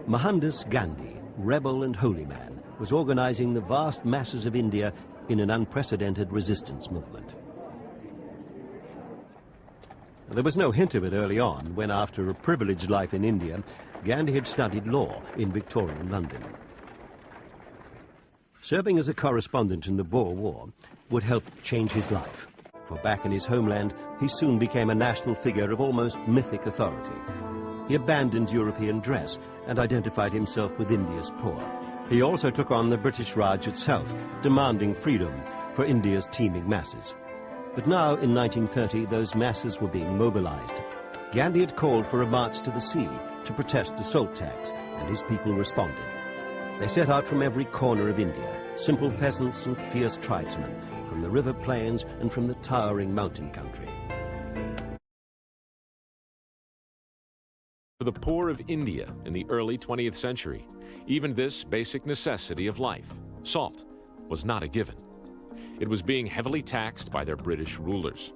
Mohandas Gandhi, rebel and holy man, was organizing the vast masses of India in an unprecedented resistance movement. There was no hint of it early on when, after a privileged life in India, Gandhi had studied law in Victorian London. Serving as a correspondent in the Boer War would help change his life, for back in his homeland, he soon became a national figure of almost mythic authority. He abandoned European dress and identified himself with India's poor. He also took on the British Raj itself, demanding freedom for India's teeming masses. But now, in 1930, those masses were being mobilized. Gandhi had called for a march to the sea to protest the salt tax, and his people responded. They set out from every corner of India, simple peasants and fierce tribesmen, from the river plains and from the towering mountain country. For the poor of India in the early 20th century, even this basic necessity of life, salt, was not a given. It was being heavily taxed by their British rulers.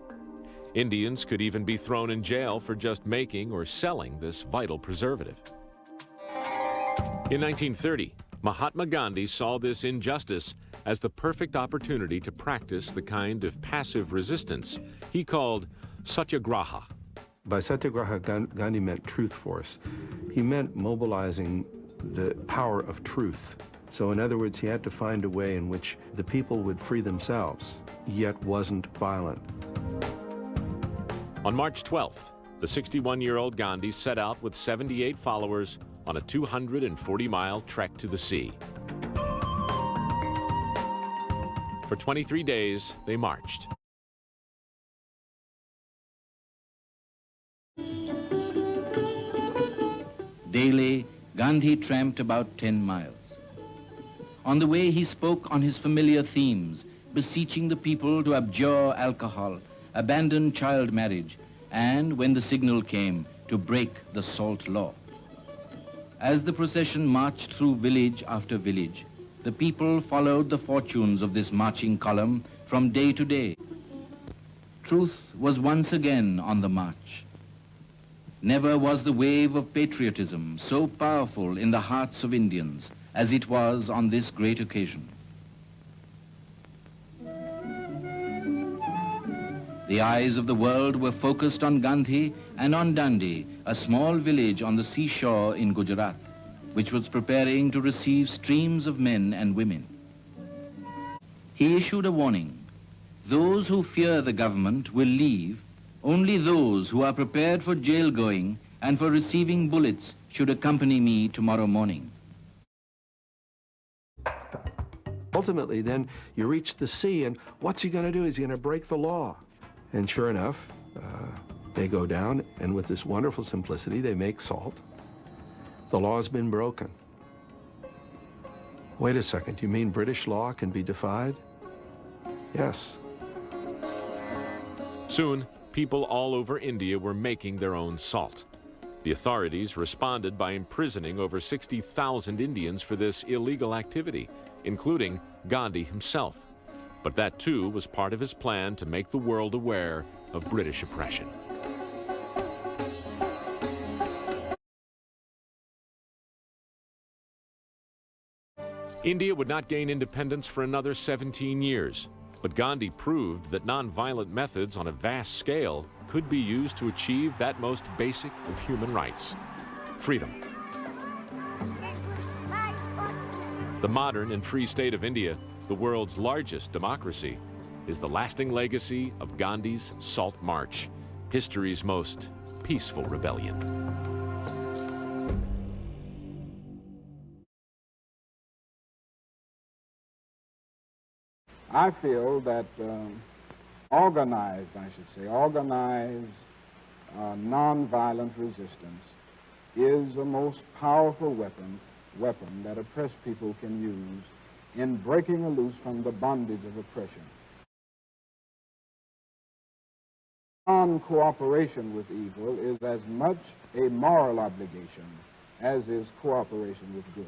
Indians could even be thrown in jail for just making or selling this vital preservative. In 1930, Mahatma Gandhi saw this injustice as the perfect opportunity to practice the kind of passive resistance he called satyagraha. By satyagraha, Gandhi meant truth force. He meant mobilizing the power of truth. So in other words, he had to find a way in which the people would free themselves, yet wasn't violent. On March 12th, the 61-year-old Gandhi set out with 78 followers on a 240-mile trek to the sea. For 23 days, they marched. Daily, Gandhi tramped about 10 miles. On the way, he spoke on his familiar themes, beseeching the people to abjure alcohol, abandon child marriage, and, when the signal came, to break the salt law. As the procession marched through village after village, the people followed the fortunes of this marching column from day to day. Truth was once again on the march. Never was the wave of patriotism so powerful in the hearts of Indians as it was on this great occasion. The eyes of the world were focused on Gandhi and on Dandi, a small village on the seashore in Gujarat, which was preparing to receive streams of men and women. He issued a warning: those who fear the government will leave. Only those who are prepared for jail going and for receiving bullets should accompany me tomorrow morning. Ultimately, then, you reach the sea, and what's he going to do? He's going to break the law. And sure enough, they go down, and with this wonderful simplicity, they make salt. The law's been broken. Wait a second, you mean British law can be defied? Yes. Soon, people all over India were making their own salt. The authorities responded by imprisoning over 60,000 Indians for this illegal activity, including Gandhi himself. But that too was part of his plan to make the world aware of British oppression. India would not gain independence for another 17 years, but Gandhi proved that nonviolent methods on a vast scale could be used to achieve that most basic of human rights: freedom. The modern and free state of India, the world's largest democracy, is the lasting legacy of Gandhi's Salt March, history's most peaceful rebellion. I feel that organized nonviolent resistance is a most powerful weapon that oppressed people can use in breaking loose from the bondage of oppression. Non-cooperation with evil is as much a moral obligation as is cooperation with good.